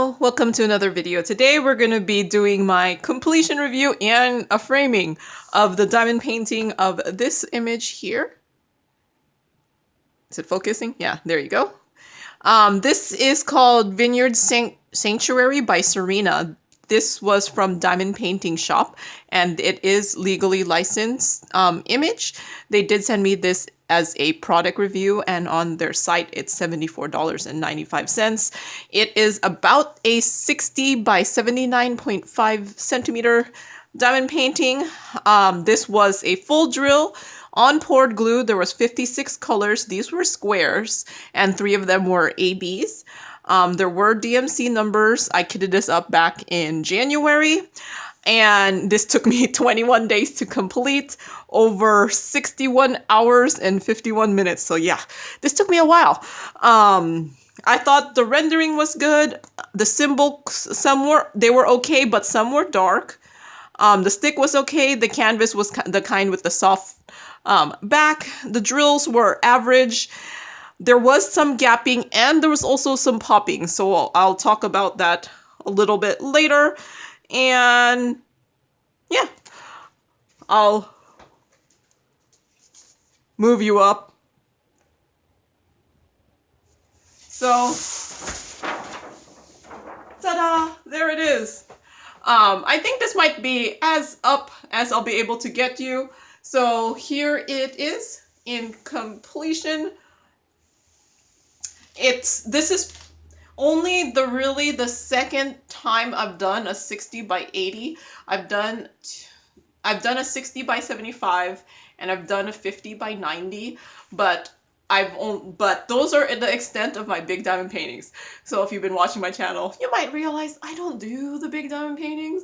Hello, welcome to another video. Today we're going to be doing my completion review and a framing of the diamond painting of this image here. Is it focusing? Yeah, there you go. This is called Vineyard Sanctuary by Sarina. This was from Diamond Painting Shoppe, and it is legally licensed image. They did send me this as a product review, and on their site it's $74.95. It is about a 60 by 79.5 centimeter diamond painting. This was a full drill on poured glue. There was 56 colors. These were squares, and 3 of them were ABs. There were DMC numbers. I kitted this up back in January, and this took me 21 days to complete, over 61 hours and 51 minutes. So yeah, this took me a while. I thought the rendering was good. The symbols, they were okay, but some were dark. The stick was okay. The canvas was the kind with the soft back. The drills were average. There was some gapping, and there was also some popping, so I'll talk about that a little bit later. And yeah, I'll move you up. So, ta-da! There it is. I think this might be as up as I'll be able to get you. So here it is in completion. This is only the second time I've done a 60 by 80. I've done a 60 by 75, and I've done a 50 by 90, but those are the extent of my big diamond paintings. So if you've been watching my channel, you might realize I don't do the big diamond paintings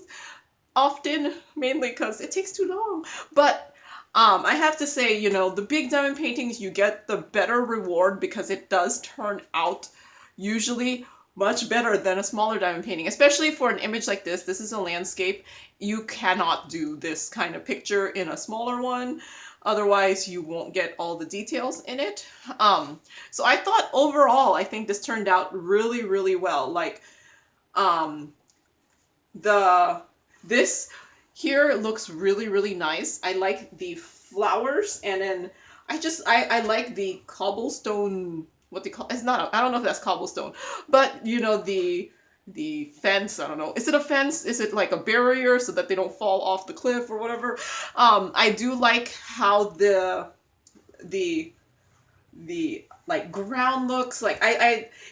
often, mainly because it takes too long. But I have to say, you know, the big diamond paintings, you get the better reward because it does turn out usually much better than a smaller diamond painting, especially for an image like this. This is a landscape. You cannot do this kind of picture in a smaller one. Otherwise, you won't get all the details in it. So I thought overall, I think this turned out really, really well. Like, this here looks really, really nice. I like the flowers, and then I like the cobblestone, what they call, it's not, I don't know if that's cobblestone, but you know, the fence, I don't know. Is it a fence? Is it like a barrier so that they don't fall off the cliff or whatever? I do like how the like ground looks. Like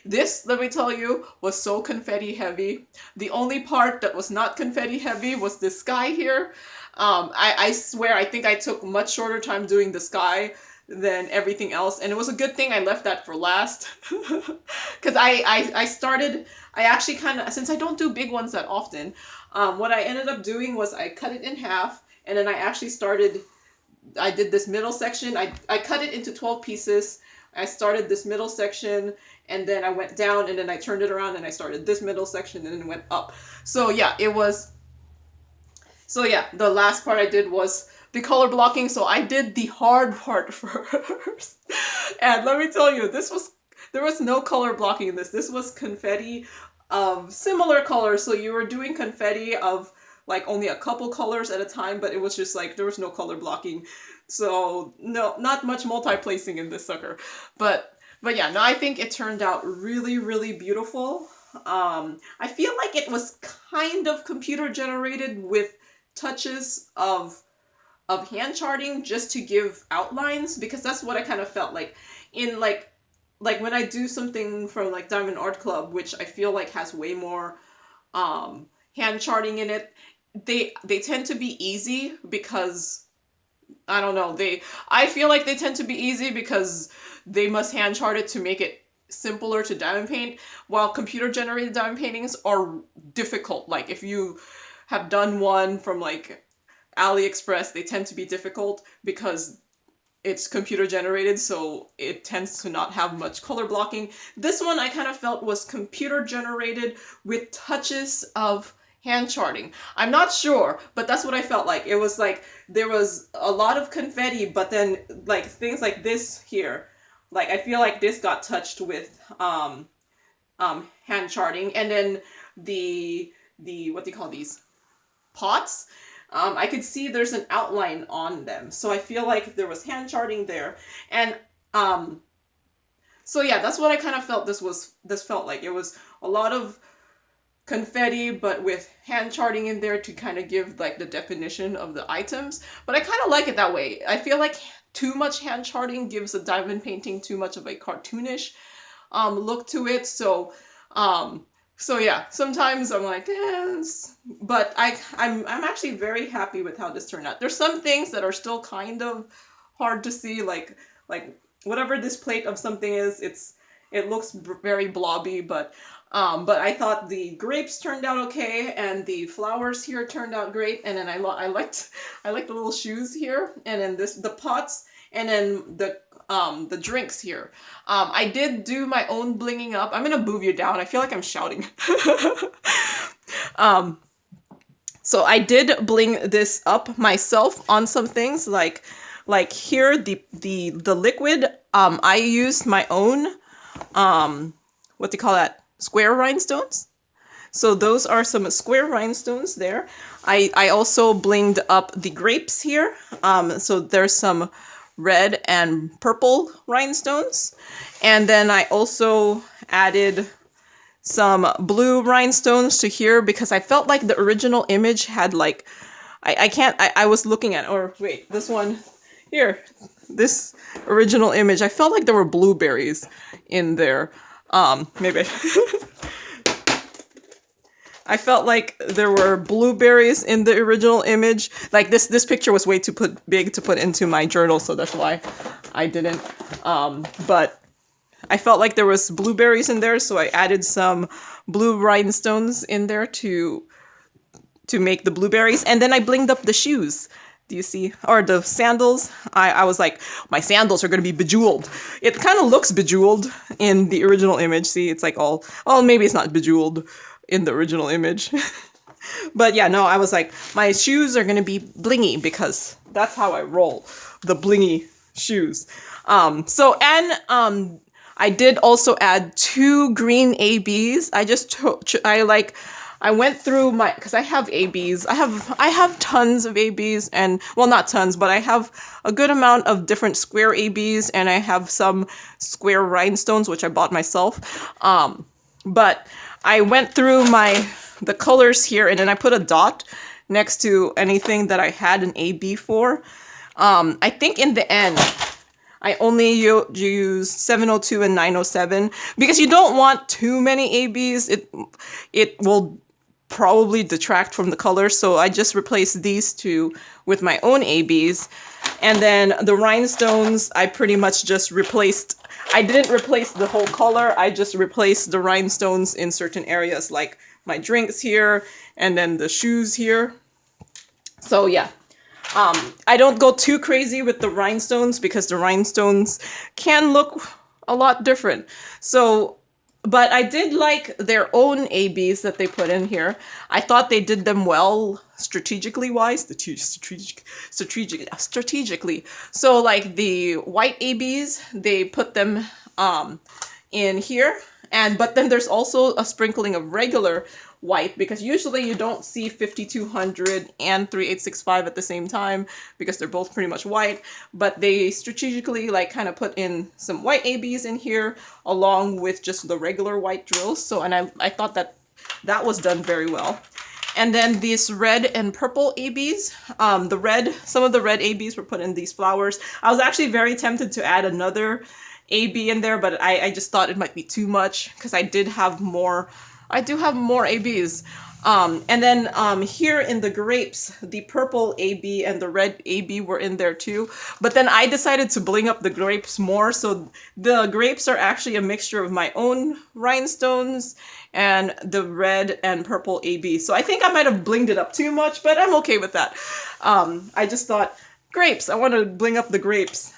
this, let me tell you, was so confetti heavy. The only part that was not confetti heavy was this sky here. I swear, I think I took much shorter time doing the sky than everything else, and it was a good thing I left that for last. Because I actually kind of, since I don't do big ones that often, what I ended up doing was I cut it in half, and then I did this middle section. I cut it into 12 pieces. I started this middle section, and then I went down, and then I turned it around, and I started this middle section, and then went up. So yeah, the last part I did was the color blocking, so I did the hard part first. And let me tell you, there was no color blocking in this. This was confetti of similar colors, so you were doing confetti of like only a couple colors at a time, but it was just like, there was no color blocking. So no, not much multi-placing in this sucker. But yeah, no, I think it turned out really, really beautiful. I feel like it was kind of computer generated with touches of hand charting just to give outlines, because that's what I kind of felt like in like when I do something from like Diamond Art Club, which I feel like has way more hand charting in it. They tend to be easy because I don't know, I feel like they tend to be easy because they must hand chart it to make it simpler to diamond paint, while computer generated diamond paintings are difficult. Like if you have done one from like AliExpress, they tend to be difficult because it's computer generated, so it tends to not have much color blocking. This one I kind of felt was computer generated with touches of hand charting. I'm not sure, but that's what I felt like. It was like there was a lot of confetti, but then like things like this here, like I feel like this got touched with hand charting, and then the what do you call these pots, I could see there's an outline on them. So I feel like there was hand charting there. And so yeah, that's what I kind of felt this felt like. It was a lot of confetti, but with hand charting in there to kind of give like the definition of the items. But I kind of like it that way. I feel like too much hand charting gives a diamond painting too much of a cartoonish look to it. So yeah, sometimes I'm like, but I'm actually very happy with how this turned out. There's some things that are still kind of hard to see, like whatever this plate of something is, it looks very blobby, but I thought the grapes turned out okay, and the flowers here turned out great, and then I liked the little shoes here, and then the pots, and then the drinks here. I did do my own blinging up. I'm gonna move you down. I feel like I'm shouting. So I did bling this up myself on some things, like here the liquid. I used my own what do you call that? Square rhinestones. So those are some square rhinestones there. I also blinged up the grapes here. So there's some red and purple rhinestones. And then I also added some blue rhinestones to here because I felt like the original image had like, I was looking at, or wait, this one here, this original image, I felt like there were blueberries in there. Maybe I felt like there were blueberries in the original image. Like this picture was way too big to put into my journal, so that's why I didn't. But I felt like there was blueberries in there, so I added some blue rhinestones in there to make the blueberries, and then I blinged up the shoes. Do you see? Or the sandals. I was like, my sandals are going to be bejeweled. It kind of looks bejeweled in the original image. See, it's like all, oh, maybe it's not bejeweled in the original image. But yeah, no, I was like, my shoes are going to be blingy because that's how I roll. The blingy shoes. I did also add 2 green ABs. I went through because I have ABs. I have tons of ABs, and well, not tons, but I have a good amount of different square ABs, and I have some square rhinestones, which I bought myself. But I went through the colors here, and then I put a dot next to anything that I had an AB for. I think in the end, I only use 702 and 907 because you don't want too many ABs. It will probably detract from the color, so I just replaced these 2 with my own ABs. And then the rhinestones, I pretty much just replaced. I didn't replace the whole color, I just replaced the rhinestones in certain areas, like my drinks here, and then the shoes here. So yeah, I don't go too crazy with the rhinestones because the rhinestones can look a lot different. So, but I did like their own ABs that they put in here. I thought they did them well strategically wise. Strategically. So like the white ABs, they put them in here. But then there's also a sprinkling of regular white because usually you don't see 5200 and 3865 at the same time because they're both pretty much white, but they strategically like kind of put in some white ABs in here along with just the regular white drills. So, and I thought that was done very well. And then these red and purple ABs, some of the red ABs were put in these flowers. I was actually very tempted to add another AB in there, but I just thought it might be too much because I do have more ABs. And then here in the grapes, the purple AB and the red AB were in there too. But then I decided to bling up the grapes more. So the grapes are actually a mixture of my own rhinestones and the red and purple AB. So I think I might have blinged it up too much, but I'm okay with that. I just thought, grapes, I want to bling up the grapes.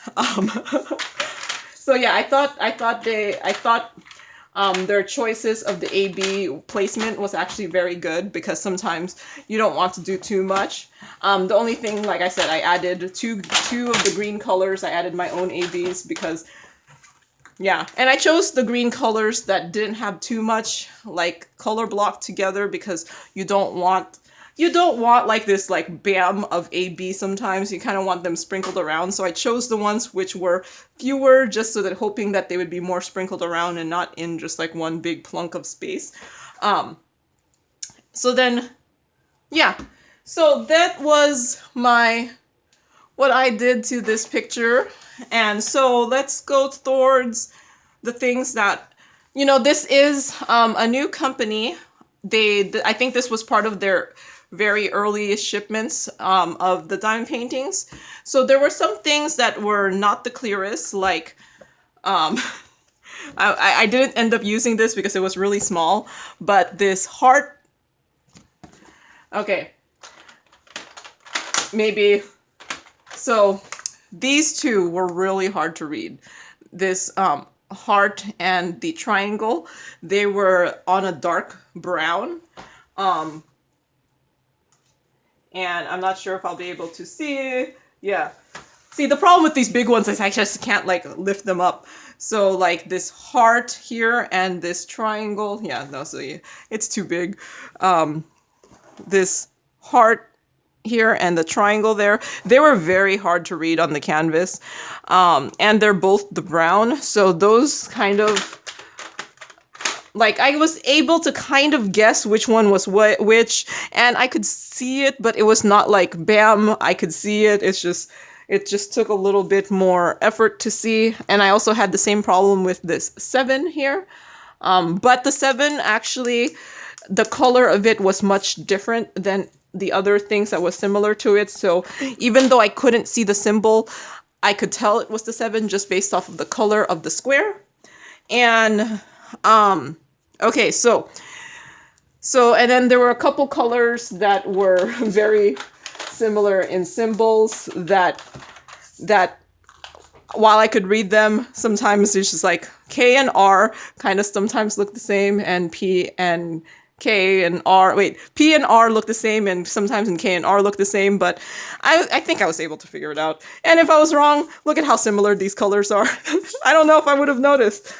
So yeah, I thought their choices of the AB placement was actually very good because sometimes you don't want to do too much. The only thing, like I said, I added two of the green colors. I added my own ABs because Yeah, and I chose the green colors that didn't have too much like color block together because you don't want like this like bam of AB sometimes. You kind of want them sprinkled around. So I chose the ones which were fewer just so that hoping that they would be more sprinkled around and not in just like one big plunk of space. So then, yeah. So that was what I did to this picture. And so let's go towards the things that, this is a new company. I think this was part of their very early shipments of the diamond paintings. So there were some things that were not the clearest, like I didn't end up using this because it was really small, but this heart, okay, maybe, so these two were really hard to read. This heart and the triangle, they were on a dark brown. And I'm not sure if I'll be able to see it. Yeah. See, the problem with these big ones is I just can't like lift them up. So like this heart here and this triangle. Yeah, no, so yeah, it's too big. This heart here and the triangle there, they were very hard to read on the canvas. And they're both the brown. So those kind of, like, I was able to kind of guess which one was which, and I could see it, but it was not like, bam, I could see it. It just took a little bit more effort to see. And I also had the same problem with this 7 here. But the 7, actually, the color of it was much different than the other things that was similar to it. So even though I couldn't see the symbol, I could tell it was the 7 just based off of the color of the square. And, okay, so and then there were a couple colors that were very similar in symbols that while I could read them, sometimes it's just like K and R kind of sometimes look the same, and P and K and R, P and R look the same, and sometimes in K and R look the same, but I think I was able to figure it out. And if I was wrong, look at how similar these colors are. I don't know if I would have noticed.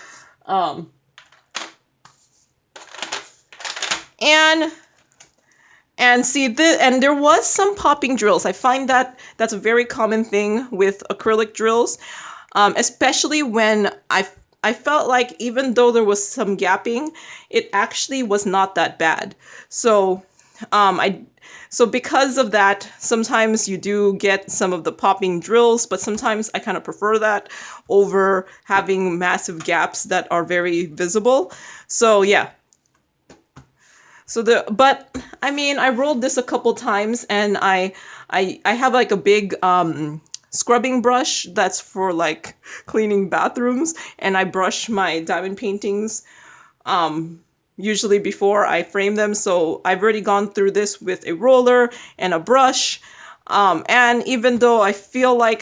And see, and there was some popping drills. I find that that's a very common thing with acrylic drills, especially when I felt like even though there was some gapping, it actually was not that bad. So so because of that, sometimes you do get some of the popping drills, but sometimes I kind of prefer that over having massive gaps that are very visible. So yeah. So but I mean, I rolled this a couple times, and I have like a big scrubbing brush that's for like cleaning bathrooms, and I brush my diamond paintings usually before I frame them. So I've already gone through this with a roller and a brush, and even though I feel like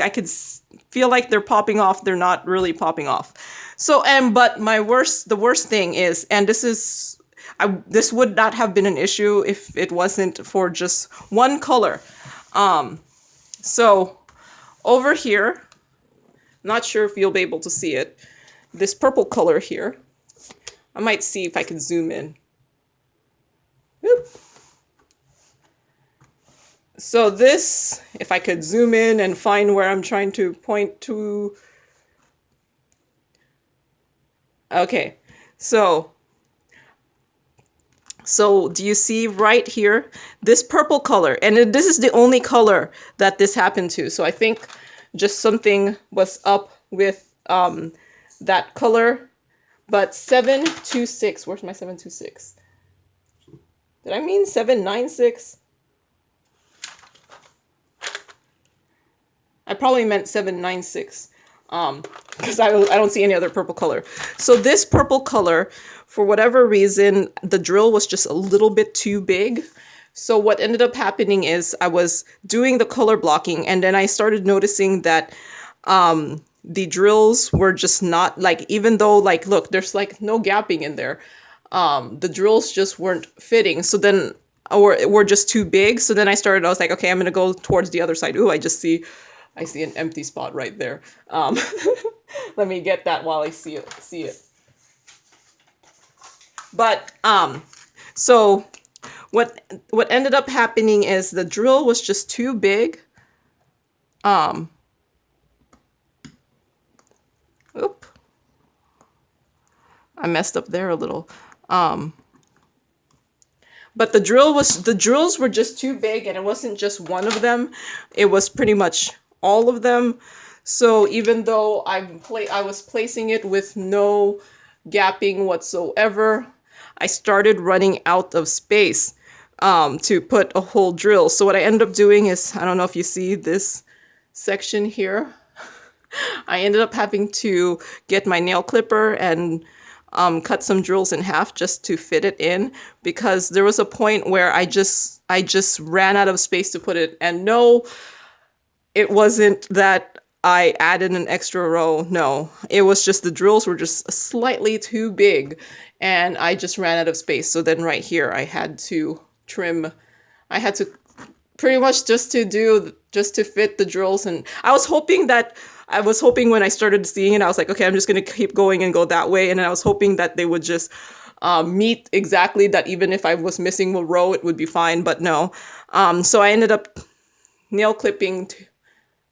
feel like they're popping off, they're not really popping off. So but the worst thing is, and this would not have been an issue if it wasn't for just one color. So over here, not sure if you'll be able to see it, this purple color here, I might see if I can zoom in. Whoop. So this, if I could zoom in and find where I'm trying to point to. Okay, so do you see right here, this purple color? And this is the only color that this happened to. So I think just something was up with that color. But 726, where's my 726? Did I mean 796? I probably meant 796. Because I don't see any other purple color. So this purple color, for whatever reason, the drill was just a little bit too big. So what ended up happening is I was doing the color blocking, and then I started noticing that the drills were just not, like, even though, like, look, there's like no gapping in there. The drills just weren't fitting. So then, or were just too big. So then I was like, okay, I'm going to go towards the other side. Ooh, I see an empty spot right there. Let me get that while I see it. But so what ended up happening is the drill was just too big. Oop. I messed up there a little. But the drills were just too big, and it wasn't just one of them. It was pretty much all of them. So even though I was placing it with no gapping whatsoever, I started running out of space to put a whole drill. So what I ended up doing is, I don't know if you see this section here, I ended up having to get my nail clipper and cut some drills in half just to fit it in, because there was a point where I just ran out of space to put it. And no, it wasn't that I added an extra row. No, it was just the drills were just slightly too big, and I just ran out of space. So then right here, I had to trim. I had to pretty much just to fit the drills. And I was hoping when I started seeing it, I was like, okay, I'm just going to keep going and go that way. And I was hoping that they would just meet exactly that. Even if I was missing a row, it would be fine. But no. So I ended up nail clipping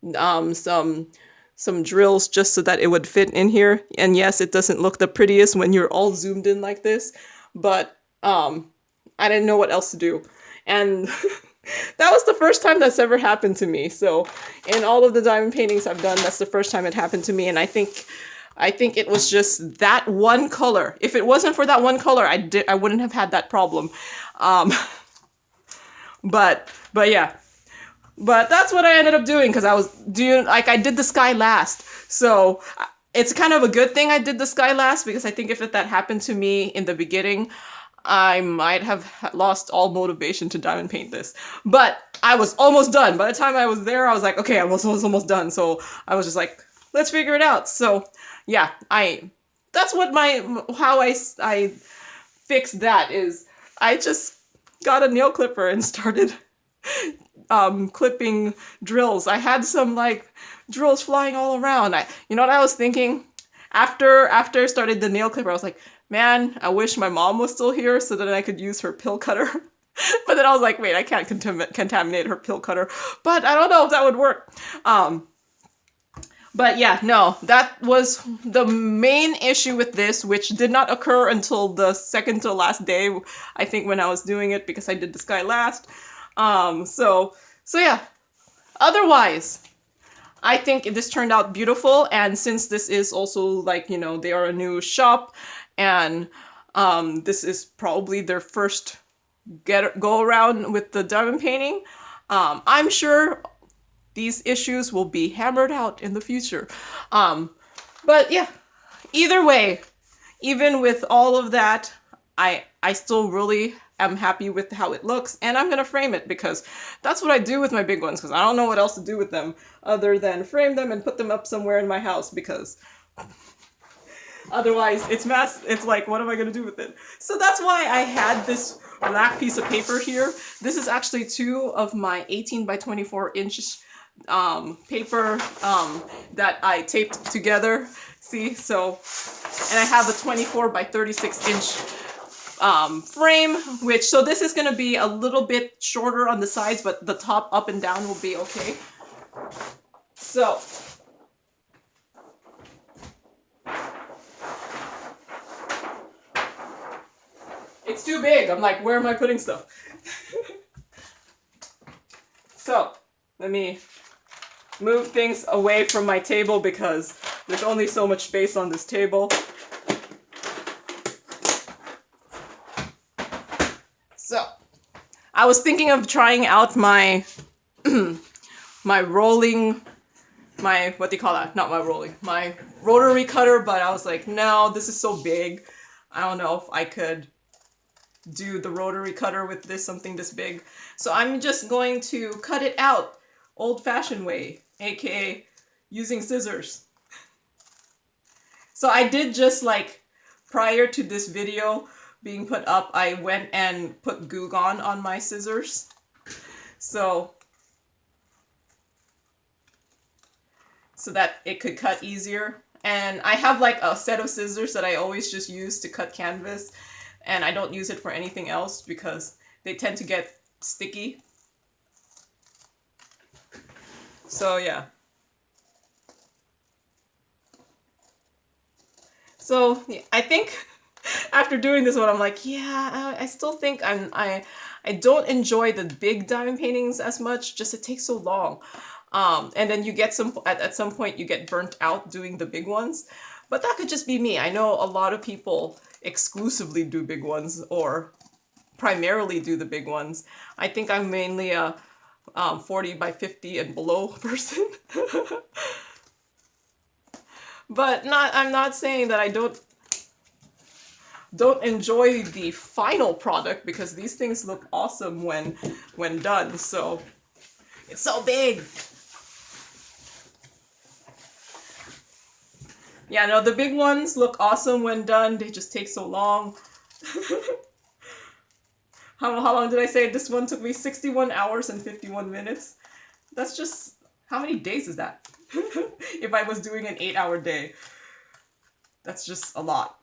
some drills just so that it would fit in here. And yes, it doesn't look the prettiest when you're all zoomed in like this, but I didn't know what else to do. And that was the first time that's ever happened to me. So in all of the diamond paintings I've done, that's the first time it happened to me. And I think it was just that one color. If it wasn't for that one color, I wouldn't have had that problem. But yeah. But that's what I ended up doing, because I did the sky last. So it's kind of a good thing I did the sky last, because I think if that happened to me in the beginning, I might have lost all motivation to diamond paint this. But I was almost done. By the time I was there, I was like, okay, I was almost done. So I was just like, let's figure it out. So yeah, that's what how I fixed that is I just got a nail clipper and started clipping drills. I had some like drills flying all around. You know what I was thinking? After I started the nail clipper, I was like, man, I wish my mom was still here so that I could use her pill cutter. But then I was like, wait, I can't contaminate her pill cutter. But I don't know if that would work. But yeah, no, that was the main issue with this, which did not occur until the second to last day, I think, when I was doing it, because I did the sky last. So yeah, otherwise, I think this turned out beautiful. And since this is also like, you know, they are a new shop, and this is probably their first go around with the diamond painting, I'm sure these issues will be hammered out in the future. But yeah, either way, even with all of that, I still really am happy with how it looks, and I'm gonna frame it, because that's what I do with my big ones, because I don't know what else to do with them other than frame them and put them up somewhere in my house, because otherwise it's like, what am I gonna do with it? So that's why I had this black piece of paper here. This is actually 2 of my 18 by 24 inch paper that I taped together. See, so, and I have a 24 by 36 inch frame, so this is going to be a little bit shorter on the sides, but the top up and down will be okay. So it's too big. I'm like, where am I putting stuff? So let me move things away from my table, because there's only so much space on this table. So I was thinking of trying out my my rolling, my rotary cutter, but I was like, no, this is so big. I don't know if I could do the rotary cutter with something this big. So I'm just going to cut it out old-fashioned way, aka using scissors. So I did just like, prior to this video being put up, I went and put Goo Gone on my scissors. So that it could cut easier. And I have like a set of scissors that I always just use to cut canvas, and I don't use it for anything else because they tend to get sticky. So yeah. So yeah, I think after doing this one, I'm like, yeah, I still think I don't enjoy the big diamond paintings as much. Just it takes so long. And then you get at some point you get burnt out doing the big ones. But that could just be me. I know a lot of people exclusively do big ones or primarily do the big ones. I think I'm mainly a 40 by 50 and below person. But I'm not saying that I don't enjoy the final product, because these things look awesome when done. So it's so big. Yeah, no, the big ones look awesome when done. They just take so long. How long did I say? This one took me 61 hours and 51 minutes. That's just, how many days is that? If I was doing an 8-hour day. That's just a lot.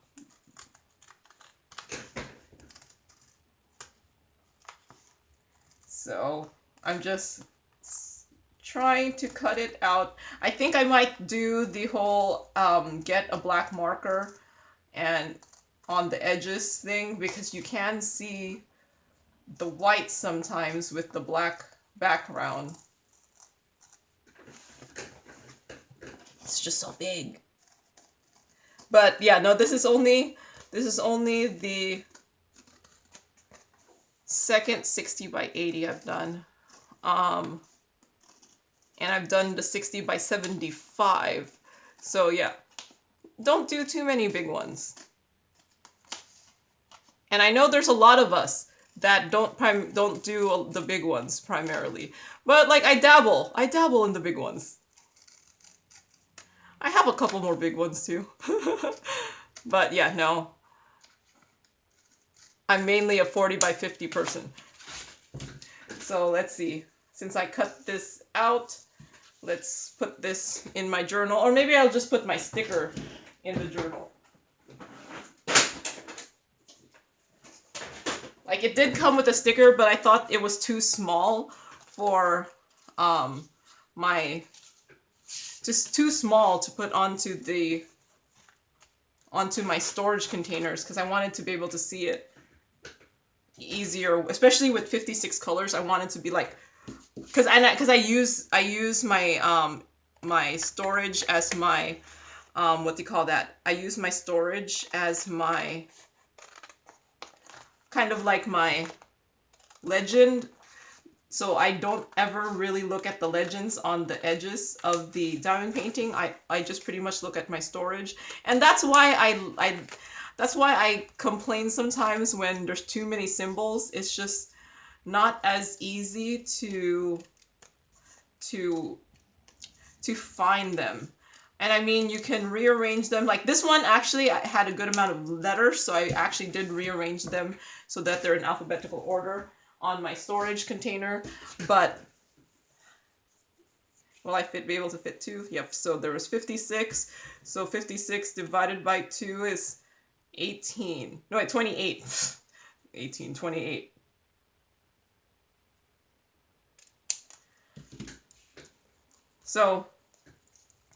So I'm just trying to cut it out. I think I might do the whole get a black marker and on the edges thing, because you can see the white sometimes with the black background. It's just so big. But yeah, no, this is only the second 60 by 80 I've done. And I've done the 60 by 75. So yeah, don't do too many big ones. And I know there's a lot of us that don't do the big ones primarily. But like I dabble in the big ones. I have a couple more big ones too. But yeah, no. I'm mainly a 40 by 50 person. So let's see. Since I cut this out, let's put this in my journal. Or maybe I'll just put my sticker in the journal. Like, it did come with a sticker, but I thought it was too small for just too small to put onto my storage containers, because I wanted to be able to see it easier, especially with 56 colors. I wanted to be like, because I use my my storage as my what do you call that? I use my storage as my kind of like my legend. So I don't ever really look at the legends on the edges of the diamond painting. I just pretty much look at my storage. And that's why I complain sometimes when there's too many symbols. It's just not as easy to find them. And I mean, you can rearrange them. Like this one, actually, I had a good amount of letters, so I actually did rearrange them so that they're in alphabetical order on my storage container. But will I be able to fit 2? Yep. So there was 56. So 56 divided by 2 is 18. No, wait, 28. 18, 28. So,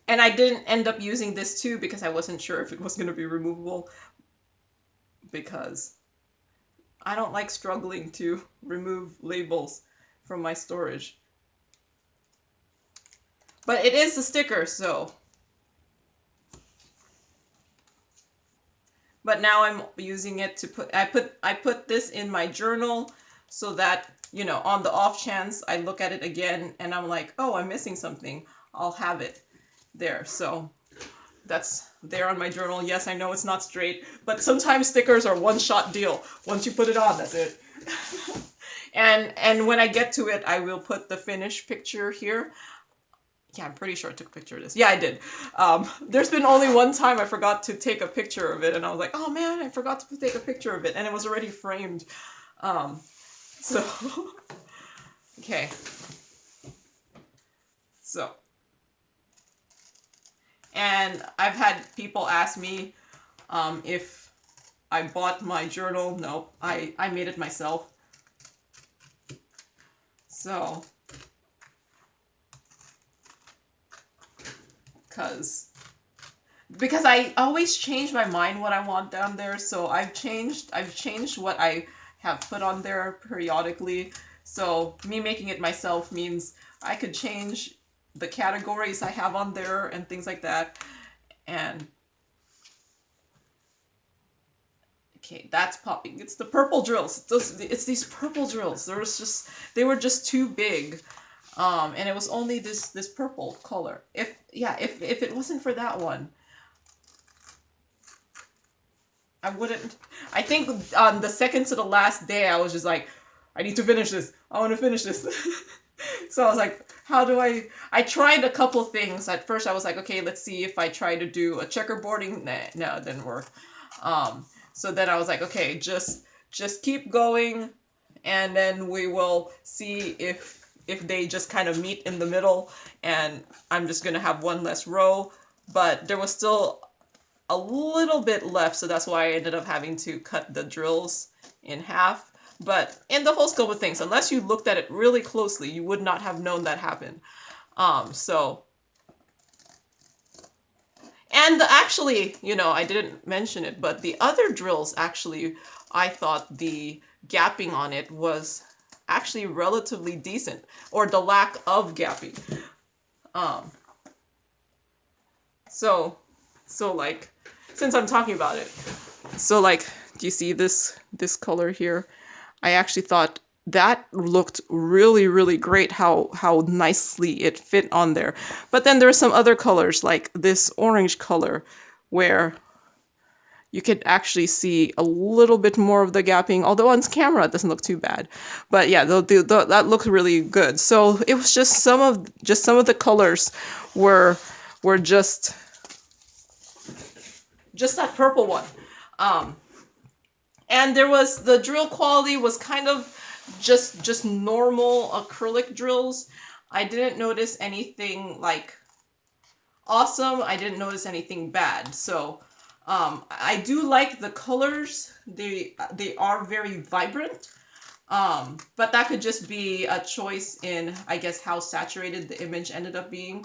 and I didn't end up using this too because I wasn't sure if it was going to be removable, because I don't like struggling to remove labels from my storage. But it is a sticker, so. But now I'm using it to I put this in my journal so that, you know, on the off chance I look at it again and I'm like, oh, I'm missing something, I'll have it there. So that's there on my journal. Yes, I know it's not straight, but sometimes stickers are one-shot deal. Once you put it on, that's it. And when I get to it, I will put the finished picture here. Yeah, I'm pretty sure I took a picture of this. Yeah, I did. There's been only one time I forgot to take a picture of it, and I was like, oh man, I forgot to take a picture of it, and it was already framed. So, okay. So, And I've had people ask me if I bought my journal. No, I made it myself. So, because I always change my mind what I want down there, so I've changed what I have put on there periodically. So me making it myself means I could change the categories I have on there and things like that. And okay, that's popping. It's the purple drills. It's these purple drills. They were just too big. And it was only this purple color. If it wasn't for that one, I wouldn't. I think on the second to the last day, I was just like, I need to finish this. I want to finish this. So I was like, how do I tried a couple things. At first I was like, okay, let's see if I try to do a checkerboarding. Nah, no, it didn't work. So then I was like, okay, just keep going, and then we will see if they just kind of meet in the middle, and I'm just gonna have one less row. But there was still a little bit left, so that's why I ended up having to cut the drills in half. But in the whole scope of things, unless you looked at it really closely, you would not have known that happened. And actually, you know, I didn't mention it, but the other drills, actually, I thought the gapping on it was actually relatively decent, or the lack of gapping. So like, since I'm talking about it, so like, do you see this color here? I actually thought that looked really, really great, how nicely it fit on there. But then there are some other colors, like this orange color, where you could actually see a little bit more of the gapping, although on camera it doesn't look too bad. But yeah, that looked really good. So it was just some of the colors were just that purple one. And there was, the drill quality was kind of just normal acrylic drills. I didn't notice anything like awesome. I didn't notice anything bad. So I do like the colors. They are very vibrant. But that could just be a choice in, I guess, how saturated the image ended up being.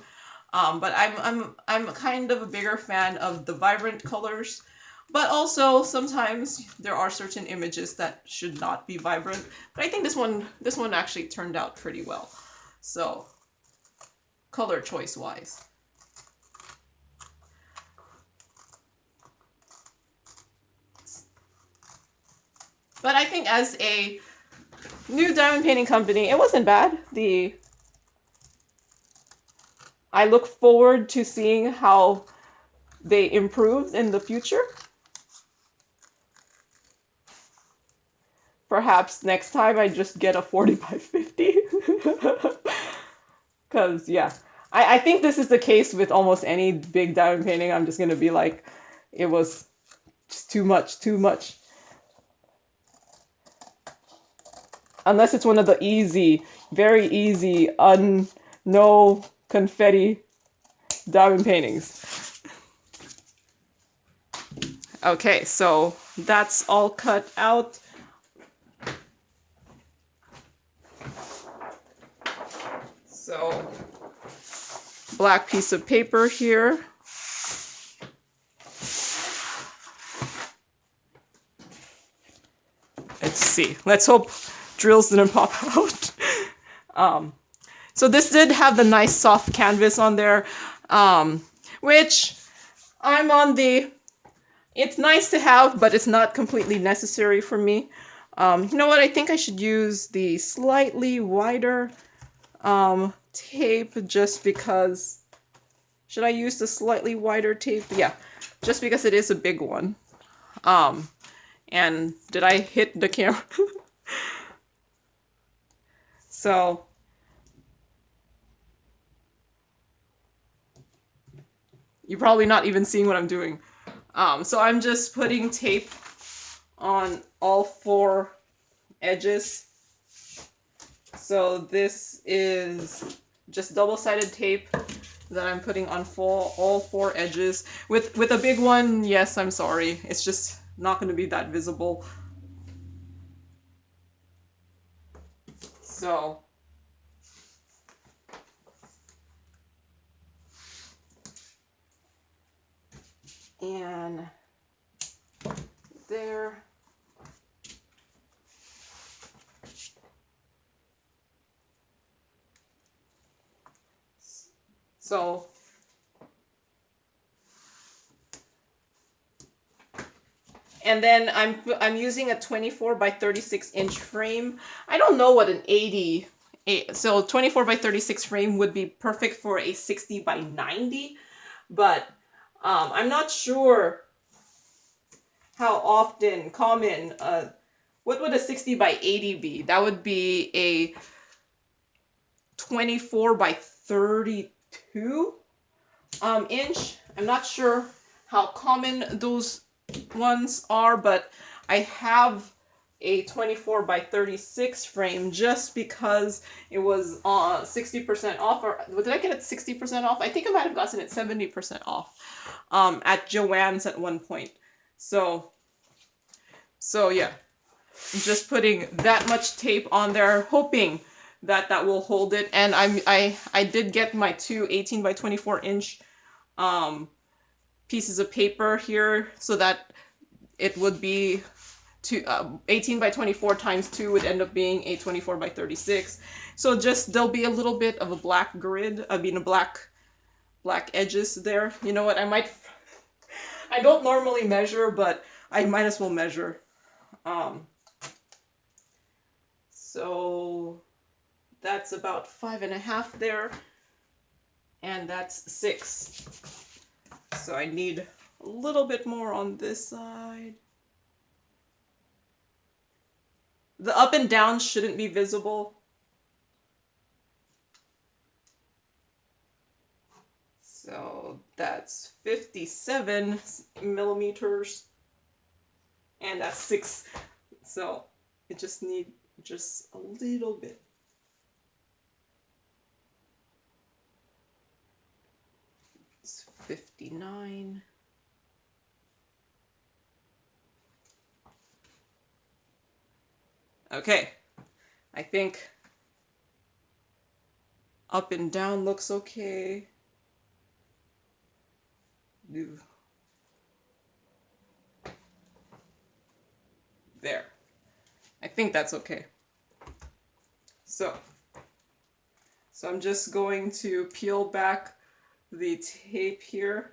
But I'm kind of a bigger fan of the vibrant colors. But also, sometimes there are certain images that should not be vibrant. But I think this one actually turned out pretty well. So, color choice wise. But I think as a new diamond painting company, it wasn't bad. I look forward to seeing how they improve in the future. Perhaps next time I just get a 40 by 50. Because, yeah, I think this is the case with almost any big diamond painting. I'm just going to be like, it was just too much. Unless it's one of the easy, very easy, no confetti diamond paintings. Okay, so that's all cut out. So, black piece of paper here. Let's see. Let's hope drills didn't pop out. So this did have the nice soft canvas on there, which I'm on the, it's nice to have, but it's not completely necessary for me. You know what? I think I should use the slightly wider tape, just because. Should I use the slightly wider tape? Yeah, just because it is a big one. And did I hit the camera? So you're probably not even seeing what I'm doing. So I'm just putting tape on all 4 edges. So this is just double-sided tape, that I'm putting on all four edges. With a big one, yes, I'm sorry. It's just not going to be that visible. So, and there. So, and then I'm using a 24 by 36 inch frame. I don't know what an 80, so 24 by 36 frame would be perfect for a 60 by 90, but I'm not sure how often common, what would a 60 by 80 be? That would be a 24 by 32 inch. I'm not sure how common those ones are, but I have a 24 by 36 frame just because it was 60% off, or did I get it 60% off? I think I might have gotten it 70% off at Joan's at one point. So yeah, I'm just putting that much tape on there, hoping that will hold it. And I did get my two 18 by 24 inch pieces of paper here, so that it would be 18 by 24 times 2 would end up being a 24 by 36. So just there'll be a little bit of a black grid, I mean a black edges there. You know what, I don't normally measure, but I might as well measure. So that's about 5.5 there, and that's 6. So I need a little bit more on this side. The up and down shouldn't be visible. So that's 57 millimeters, and that's 6. So it just needs just a little bit. It's 59. Okay, I think up and down looks okay. There. I think that's okay. So I'm just going to peel back the tape here.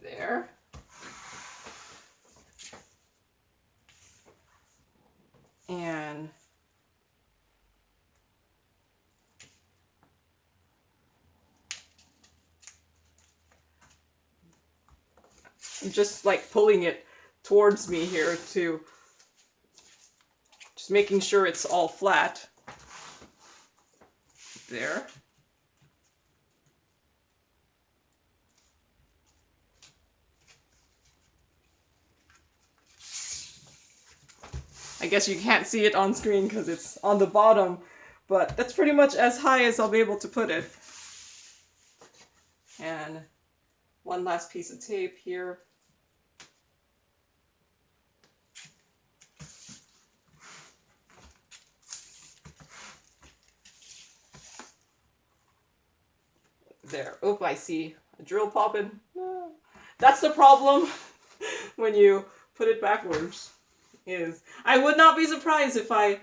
There. And I'm just like pulling it towards me here to just making sure it's all flat. There. I guess you can't see it on screen because it's on the bottom, but that's pretty much as high as I'll be able to put it. And one last piece of tape here. There. Oop, I see a drill popping. That's the problem when you put it backwards. Is I would not be surprised if I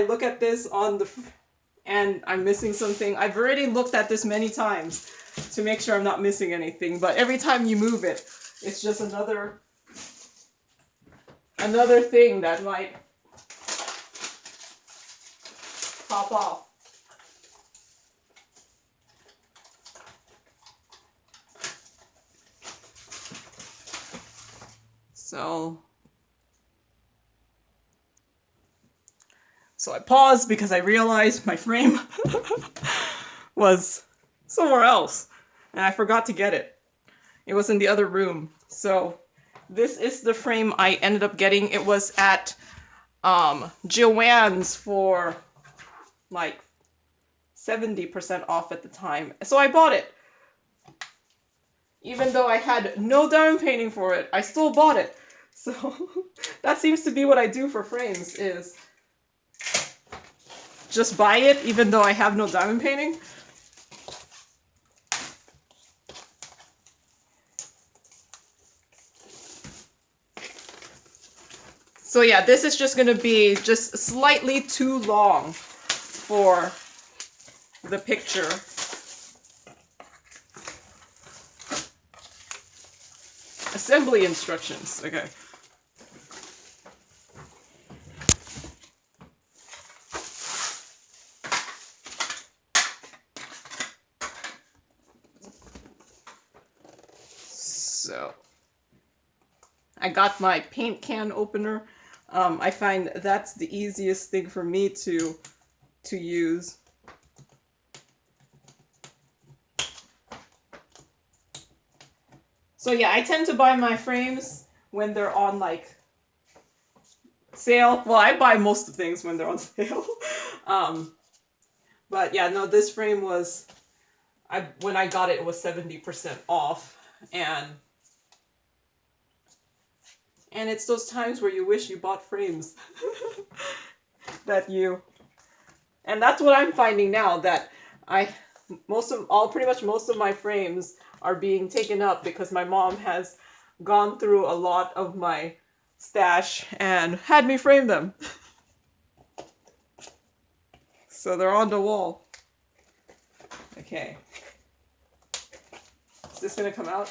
look at this on the and I'm missing something. I've already looked at this many times to make sure I'm not missing anything, but every time you move it, it's just another thing that might pop off. So I paused because I realized my frame was somewhere else, and I forgot to get it. It was in the other room. So this is the frame I ended up getting. It was at Joanne's for like 70% off at the time. So I bought it. Even though I had no diamond painting for it, I still bought it. So that seems to be what I do for frames, is just buy it even though I have no diamond painting. So yeah, this is just gonna be just slightly too long for the picture. Assembly instructions, okay. So, I got my paint can opener. I find that's the easiest thing for me to use. So yeah, I tend to buy my frames when they're on like sale. Well, I buy most of things when they're on sale. But yeah, no, this frame was, when I got it, it was 70% off, and it's those times where you wish you bought frames and that's what I'm finding now, that pretty much most of my frames are being taken up because my mom has gone through a lot of my stash and had me frame them. So they're on the wall. Okay. Is this gonna come out?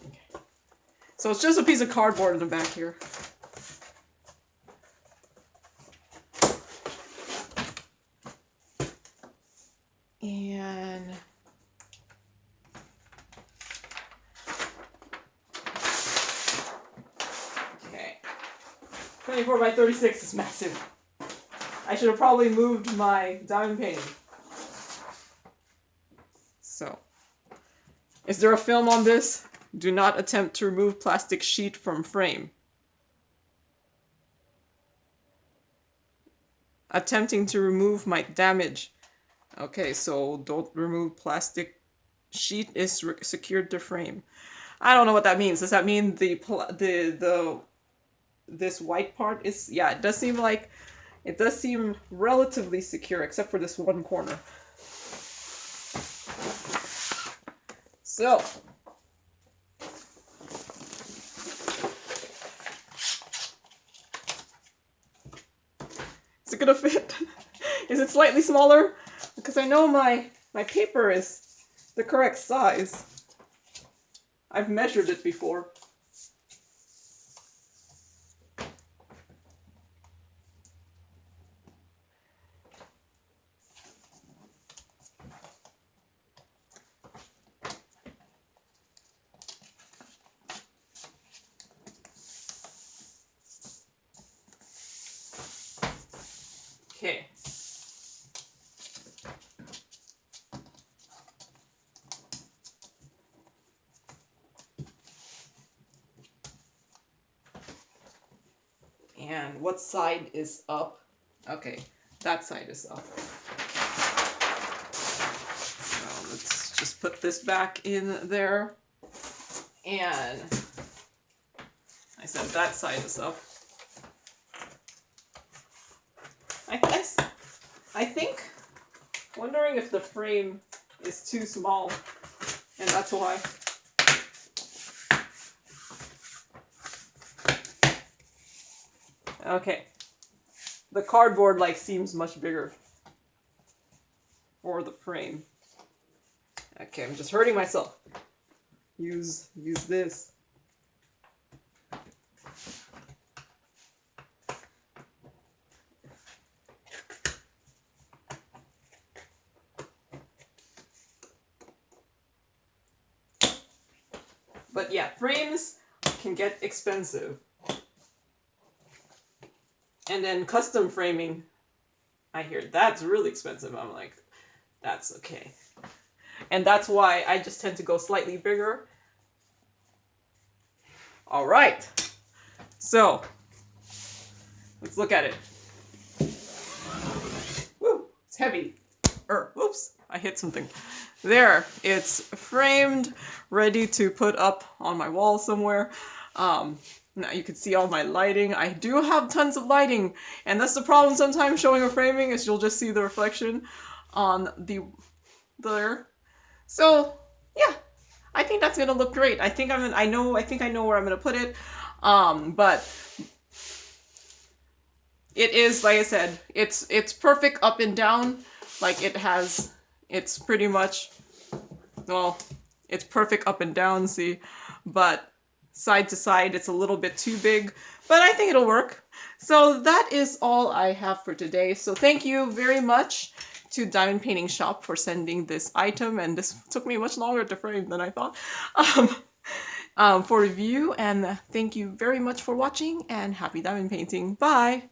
Okay. So it's just a piece of cardboard in the back here. And okay, 24 by 36 is massive. I should have probably moved my diamond painting. So, is there a film on this? Do not attempt to remove plastic sheet from frame. Attempting to remove might damage. Okay, so don't remove plastic sheet is secured to frame. I don't know what that means. Does that mean this white part is, yeah, it does seem relatively secure, except for this one corner. So, is it gonna fit? Is it slightly smaller? Because I know my paper is the correct size. I've measured it before. Okay. And what side is up? Okay, that side is up. So let's just put this back in there. And I said that side is up. I think, wondering if the frame is too small, and that's why. Okay. The cardboard seems much bigger for the frame. Okay, I'm just hurting myself. Use this. But yeah, frames can get expensive. And then custom framing, I hear that's really expensive. I'm like, that's okay. And that's why I just tend to go slightly bigger. All right. So, Let's look at it. Woo, it's heavy. Whoops, I hit something. There, it's framed, ready to put up on my wall somewhere. Now you can see all my lighting. I do have tons of lighting, and that's the problem sometimes showing or framing, is you'll just see the reflection on there. So yeah, I think that's gonna look great. I think I know where I'm gonna put it. But it is, like I said, it's perfect up and down. Like it's pretty much, well, it's perfect up and down, see, but side to side, it's a little bit too big, but I think it'll work. So that is all I have for today. So thank you very much to Diamond Painting Shoppe for sending this item, and this took me much longer to frame than I thought, for review, and thank you very much for watching, and happy diamond painting. Bye!